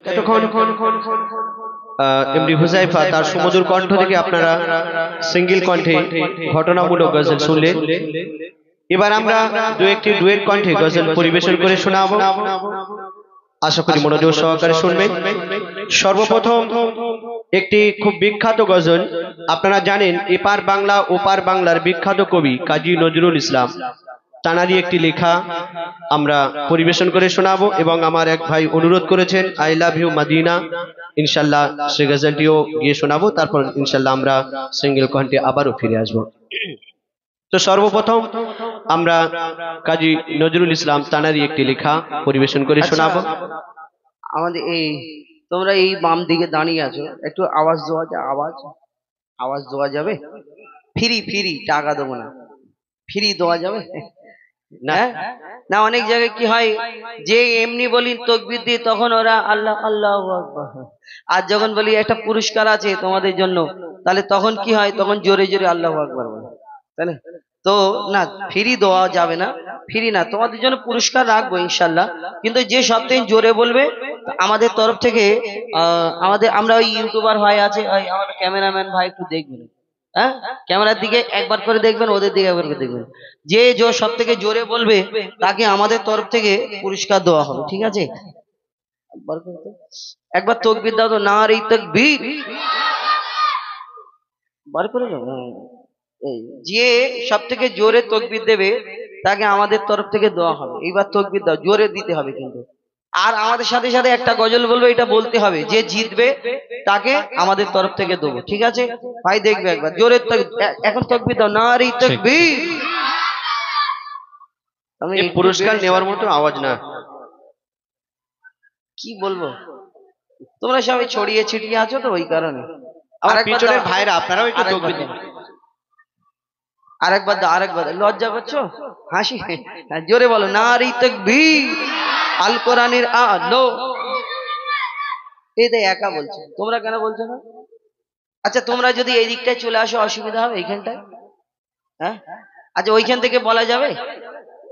এতক্ষণ এমডি হুজাইফা তার সুমধুর কণ্ঠ থেকে আপনারা সিঙ্গেল কণ্ঠে ঘটনামূলক গজল শুনলেন। এবার আমরা দু একটি ডুয়েট কণ্ঠে গজল পরিবেশন করে শোনাবো, আশা করি মনোযোগ সহকারে শুনবেন। সর্বপ্রথম একটি খুব বিখ্যাত গজল, আপনারা জানেন এপার বাংলা ওপার বাংলার বিখ্যাত কবি কাজী নজরুল ইসলাম, তানারই একটি লেখা আমরা পরিবেশন করে শোনাবো। এবং আমার এক ভাই অনুরোধ করেছেন আই লাভ ইউ মদিনা, ইনশাল্লাহ সে গজলটিও গিয়ে শোনাবো, তারপর ইনশাল্লাহ আমরা সিঙ্গেল কণ্ঠে আবারও ফিরে আসবো। তো সর্বপ্রথম আমরা কাজী নজরুল ইসলাম তানারই একটি লেখা পরিবেশন করে শোনাবো। আমাদের এই তোমরা এই বাম দিকে দাঁড়িয়ে আছো, একটু আওয়াজ দেওয়া যায়? আওয়াজ দেওয়া যাবে? ফ্রি টাকা দেবো না, ফ্রি দেওয়া যাবে না? না, অনেক জায়গায় কি হয় যে এমনি বলি তাকবীর দিয়ে তখন ওরা আল্লাহ আল্লাহু আকবার, আর যখন বলি একটা পুরস্কার আছে তোমাদের জন্য, তাহলে তখন কি হয়, তখন জোরে জোরে আল্লাহু আকবার বলে, তাই না? তো না, ফ্রি দেওয়া যাবে না, ফ্রি না, তোমাদের জন্য পুরস্কার রাখবো ইনশাল্লাহ, কিন্তু যে সবথেকে জোরে বলবে আমাদের তরফ থেকে আমরা ওই ইউটিউবার ভাই আছে, আমাদের ক্যামেরাম্যান ভাই একটু দেখবেন, হ্যাঁ ক্যামেরার দিকে একবার করে দেখবেন, ওদের দিকে একবার করে দেখবেন, যে সব থেকে জোরে বলবে তাকে আমাদের তরফ থেকে পুরস্কার দেওয়া হবে, ঠিক আছে? একবার তাকবীর দাও তো, নারে তাকবীর, বার করে দাও। যে সব থেকে জোরে তাকবীর দেবে তাকে আমাদের তরফ থেকে দেওয়া হবে। এইবার তাকবীর দাও, জোরে দিতে হবে কিন্তু, আর আমাদের সাথে সাথে একটা গজল বলবে, এটা বলতে হবে, যে জিতবে তাকে আমাদের তরফ থেকে দেবো, ঠিক আছে ভাই? দেখবে একবার জোরে এখন তাকবীর দাও, নারে তাকবীর। আমি পুরস্কার নেওয়ার মতো আওয়াজ না, কি বলবো, তোমরা সবাই ছড়িয়ে ছিটিয়ে আছো তো, ওই কারণে। পিছনের ভাইরা আপনারাও একটু তাকবীর দিন। আরেকবার দাও, আরেকবার। লজ্জা করছো? হাসি জোরে বলো, নারে তাকবীর, আল কোরআনের আলো। এই দে একা বলছো, তোমরা কেন বলছো না? আচ্ছা তোমরা যদি এই দিকটায় চলে আসো অসুবিধা হবে এইখানটায়? হ্যাঁ আচ্ছা, ওইখান থেকে বলা যাবে?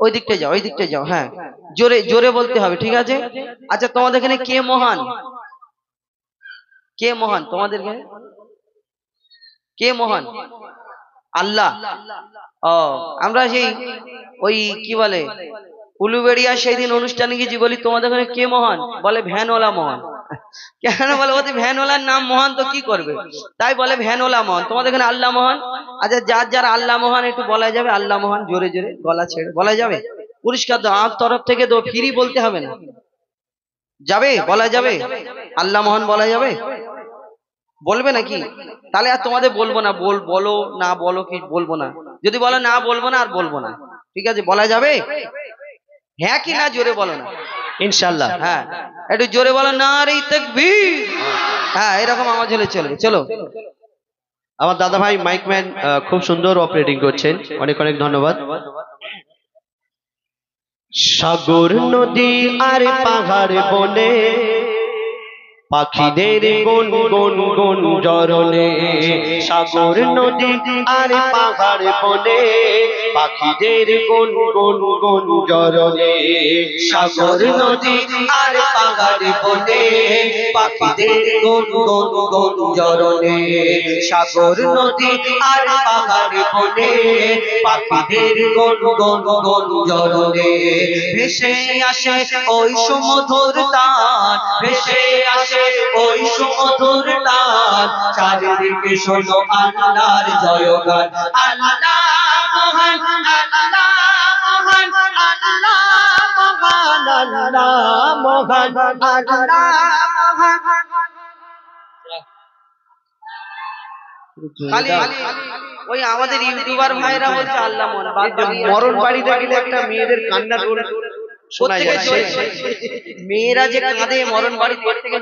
ওই দিকটায় যাও, ওই দিকটায় যাও, হ্যাঁ জোরে জোরে বলতে হবে, ঠিক আছে? আচ্ছা তোমাদের এখানে কে মহান? কে মহান তোমাদের এখানে? কে মহান? আল্লাহ। ও, আমরা সেই ওই কি বলে উলুবেড়িয়া সেই দিন অনুষ্ঠানে গেছি, বলি তোমাদের ওখানে কে মহান? বলে ভ্যানওয়ালা মহান। কেন বলে? ওদের ভ্যানওয়ালার নাম মহান, তো কি করবে, তাই বলে ভ্যানওয়ালা মহান। তোমাদের এখানে আল্লাহ মহান। আচ্ছা যার যার আল্লাহ মহান একটু বলা যাবে? আল্লাহ মহান জোরে জোরে গলা ছেড়ে বলা যাবে? পুরস্কার দাও, আমার তরফ থেকে দাও, ফ্রি বলতে হবে না, যাবে? বলা যাবে? আল্লাহ মহান বলা যাবে? বলবে নাকি? তাহলে আর তোমাদের বলবো না, বলো না, বলো কি বলবো না, যদি বলো না বলবো না আর বলবো না, ঠিক আছে? বলা যাবে? হ্যাঁ কি না জোরে বলো না, ইনশাআল্লাহ। হ্যাঁ একটু জোরে বলো, নারে তাকবীর। হ্যাঁ এরকম আওয়াজ হলে চলবে। চলো, আমার দাদা ভাই মাইকম্যান খুব সুন্দর অপারেটিং করছেন, অনেক অনেক ধন্যবাদ। সাগর নদী আর পাহাড় বনে পাখিদের গুন গুন গুন জরনে, সাগর নদী আর পাহাড় বনে পাখিদের গুন গুন গুন জরনে, সাগর নদী আর পাহাড় বনে পাখিদের গুন গুন গুন জরনে, সাগর নদী আর পাহাড় বনে পাখিদের গুন গুন গুন জরনে, ভেসে আসে ওই সমুদ্র তান, ভেসে আসে ওই সমুদ্র তান, চারিদিকে শোনো আল্লাহর জয়গান, আল্লাহ মহান, আল্লাহ মহান, আল্লাহ মহান, আল্লাহ মহান, আল্লাহ মহান। খালি ওই আমাদের ইউটিউবার ভাইরা বলছে আল্লাহ মহান। মরণ বাড়িতে গেলে একটা মেয়েদের কান্না শোনা যায়, মেয়েরা যে কাঁদে মরণ বাড়ি থেকে,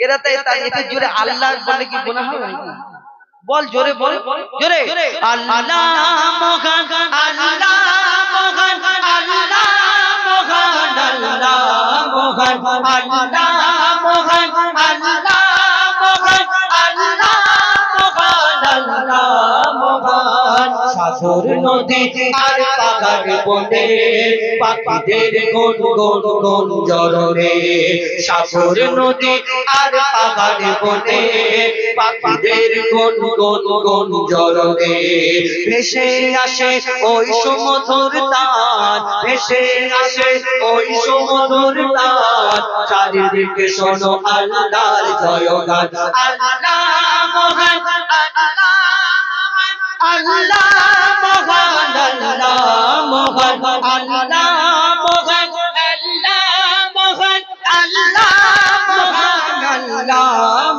এরা তাই এতে জোরে আল্লাহ বলে কি গুনাহ হবে? বল জোরে, বল জোরে, আল্লাহ মহান, আল্লাহ মহান, আল্লাহ মহান, আল্লাহ মহান, আল্লাহ মহান, আল্লাহ মহান, আল্লাহ মহান, আল্লাহ মহান। সাগর নদী আর পাহাড় বনে পাখিদের গুন গুন গুন জররে সাগর নদী আর পাহাড় বনে পাখিদের গুন গুন গুন জররে ভেসে আসে ওই সমুদ্র তার ভেসে আসে ওই সমুদ্র তার চারিদিকে শোনো আল্লাহর জয়গান আল্লাহ মহান আল্লাহ মহান আল্লাহ মহান আল্লাহ মহান আল্লাহ মহান আল্লাহ মহান আল্লাহ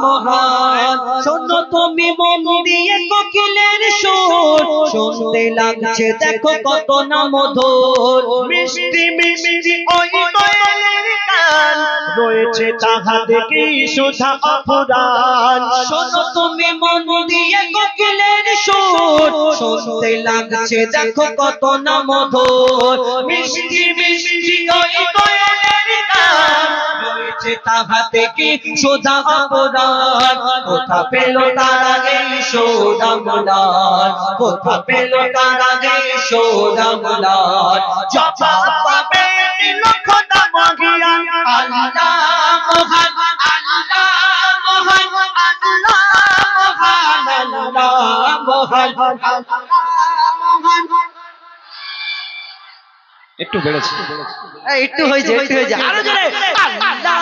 মহান শোনো তুমি মন দিয়ে কোকিলের সুর শুনতে লাগছে দেখো কত না মধুর মিষ্টি মিষ্টি ওই কোয়েলের গান রয়েছে তাহাতে কি সুধা অপুরাণ শোনো তুমি মন দিয়ে কোকিলের সুর শুনতে লাগছে দেখো কত না মধুর মিষ্টি মিষ্টি ওই কোয়েলের গান রয়েছে তাহাতে কি সুধা অপুরাণ কোথা পেল তারা এই সুধা মুলার কোথা পেল তারা এই সুধা মুলার জবাব পাবে লক্ষ দামহিয়া আল্লাহ মহান আল্লাহ মহান আল্লাহ মহান আল্লাহ মহান একটু বেড়েছে একটু হয়েছে আরো জোরে আল্লাহ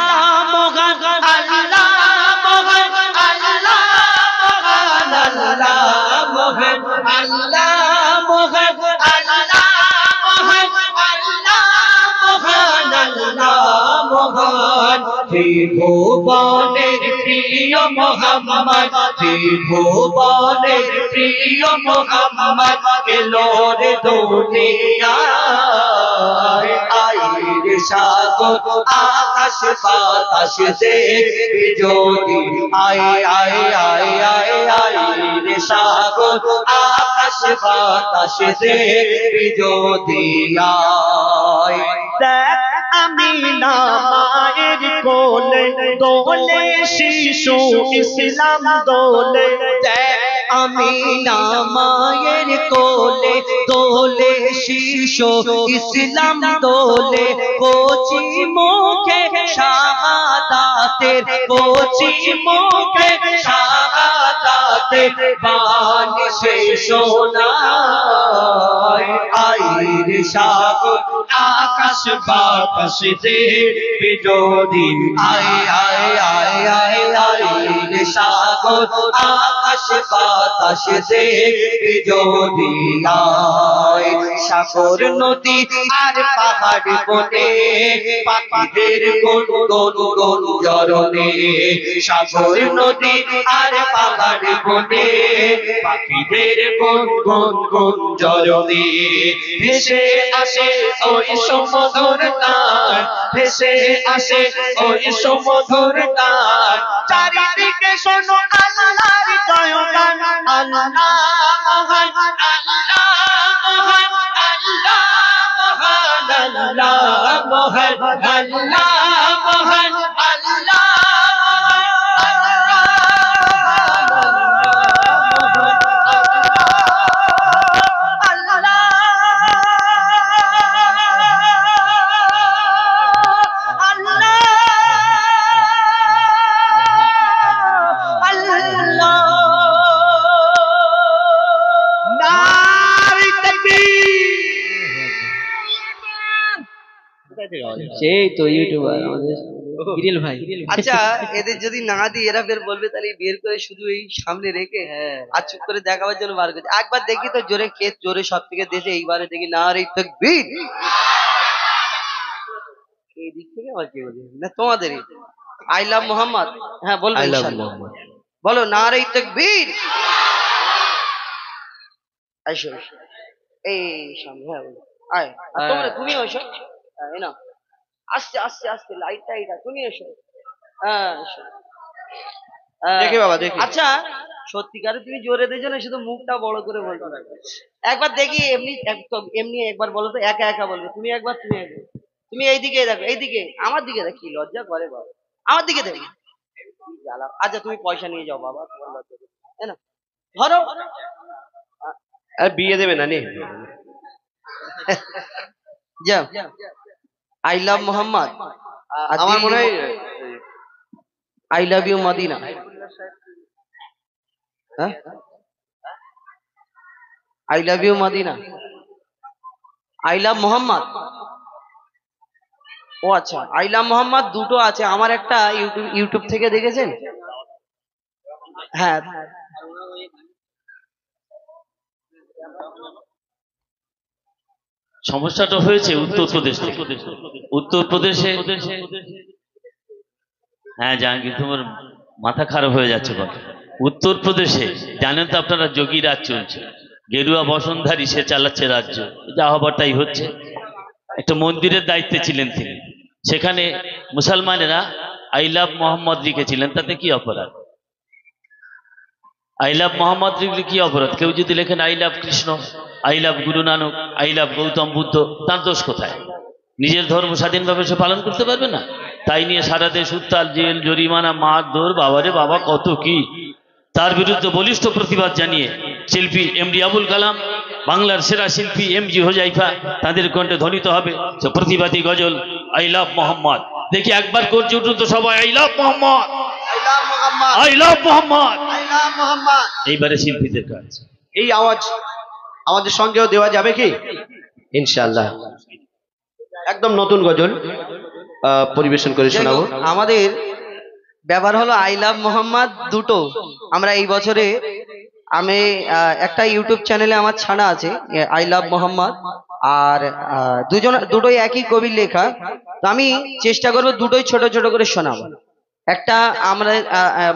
মহান আল্লাহ মহান আল্লাহ মহান আল্লাহ মহান আল্লাহ মহান আল্লাহ মহান আল্লাহ মহান আল্লাহ মহান ত্রিভুবনের প্রিয় মুহাম্মদ ত্রিভুবনের প্রিয় মুহাম্মদ এলো রে দুনিয়ায় আইরে সাগর আকাশ বাতাস দেখবি যদি আয় আয় আয় আয় আইরে সাগর আকাশ বাতাস দেখবি যদি আয় দেখ আমিনা মায়ের কোলে দোলে শিশু ইসলাম দোলে দেখ আমিনা মায়ের কোলে দোলে শিশু ইসলাম দোলে কচি মুখে শাহাদাতের কচি মুখে শাহাদাতের বাণী সে শোনায় আইরে সাগর আকাশ বাতাস দেখবি যদি আয় আয় আয় আয় আইরে সাগর আকাশ বাতাস দেখবি যদি আয় সাগর নদী আর পাহাড় বনে পাখিদের গুন গুন গুন জরনে সাগর নদী আর পাহাড় বনে পাখিদের গুন গুন গুন জরনে ভেসে আসে ওই সমুদ্র তার ভেসে আসে ওই সমুদ্র তার চারিদিকে শোনো আল্লাহর জয়গান আল্লাহ মহান আল্লাহ মহান আল্লাহ মহান আল্লাহ মহান আল্লাহ মহান আল্লাহ সেই তো ইউটিউবার আমাদের গিরিল ভাই আচ্ছা এদের যদি না দিই এরা বের বলবে তাহলে বের করে শুধু এই সামনে রেখে আর চুপ করে দেখাবার জন্য বার করছে একবার দেখি তো জোরে কে জোরে সব থেকে দেশে এইবারে দেখি না রে তাকবীর এই দিক থেকে আবার কে বলছে না তোমাদেরই আই লাভ মোহাম্মদ হ্যাঁ বলবো ইনশাআল্লাহ বলো না রে তাকবীর আইসো এই সামনে হ্যাঁ বলো আয় আর তোমরা তুমি এসো এই না আস্তে আস্তে আস্তে লাইটটা এটা তুমি এসো হ্যাঁ এসো দেখি বাবা দেখি আচ্ছা সত্যিকারে তুমি জোরে দিয়েছো না শুধু মুখটা বড় করে বলতে থাকবে একবার দেখি এমনি এমনি একবার বলো তো একা একা বলবে তুমি একবার তুমি এইদিকে দেখো এইদিকে আমার দিকে দেখো কি লজ্জা করে বাবা আমার দিকে দেখো আচ্ছা তুমি পয়সা নিয়ে যাও বাবা তোমার লজ্জা তাই না ধরো আর বিয়ে দেবে না নে যা আই লাভ মোহাম্মদ, আমার মনে হয় আই লাভ ইউ মদিনা। হ্যাঁ, I love you Medina, I love Muhammad. ও আচ্ছা, আই লাভ মোহাম্মদ দুটো আছে আমার, একটা ইউটিউব থেকে দেখেছেন? হ্যাঁ, সমস্যাটা হয়েছে উত্তরপ্রদেশ থেকে। উত্তরপ্রদেশে, হ্যাঁ জাহাঙ্গীর তোমার মাথা খারাপ হয়ে যাচ্ছে কথা। উত্তরপ্রদেশে জানেন তো আপনারা, যোগী রাজ চলছে, গেরুয়া বসনধারী সে চালাচ্ছে রাজ্য, যা হবার তাই হচ্ছে। একটা মন্দিরের দায়িত্বে ছিলেন তিনি, সেখানে মুসলমানেরা আই লাভ মোহাম্মদ লিখেছিলেন, তাতে কি অপরাধ? আই লাভ মোহাম্মদ লিখলে কি অপরাধ? কেউ যদি লেখেন I love Krishna, I love Guru Nanak, I love Gautam Buddha, তার দোষ কোথায়? নিজের ধর্ম স্বাধীনভাবে সে পালন করতে পারবে না? তাই নিয়ে সারা দেশ উত্তাল, জেল, জরিমানা, মারধর, বাবারে বাবা কত কি। তার বিরুদ্ধে বলিষ্ঠ প্রতিবাদ জানিয়ে শিল্পী এমডি আবুল কালাম, বাংলার সেরা শিল্পী এমজি হোজাইফা, তাদের কণ্ঠে ধ্বনিত হবে সে প্রতিবাদী গজল আই লাভ মোহাম্মদ। দেখি একবার করছে উঠুন তো সবাই, I love Mohammad, I love Mohammad. এইবারে শিল্পীদের কাজ। এই আওয়াজ আমাদের সঙ্গেও দেওয়া যাবে কি? ইনশাআল্লাহ একদম নতুন গজল পরিবেশন করে শোনাবো। আমাদের ব্যাপার হলো আই লাভ মোহাম্মদ দুটো। আমরা এই বছরে আমি একটা ইউটিউব চ্যানেলে আমার ছাড়া আছে আই লাভ মোহাম্মদ, আর দুটোই একই কবির লেখা। তো আমি চেষ্টা করবো দুটোই ছোট ছোট করে শোনাবো। একটা আমরা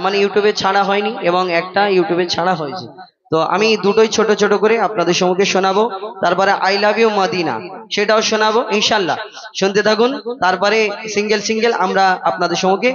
মানে ইউটিউবে ছাড়া হয়নি এবং একটা ইউটিউবে ছাড়া হয়েছে। তো আমি দুটোই ছোট ছোট করে আপনাদের সম্মুখে শোনাবো। তারপরে আই লাভ ইউ মদিনা সেটাও শোনাবো ইনশাল্লাহ, শুনতে থাকুন। তারপরে সিঙ্গেল সিঙ্গেল আমরা আপনাদের সম্মুখে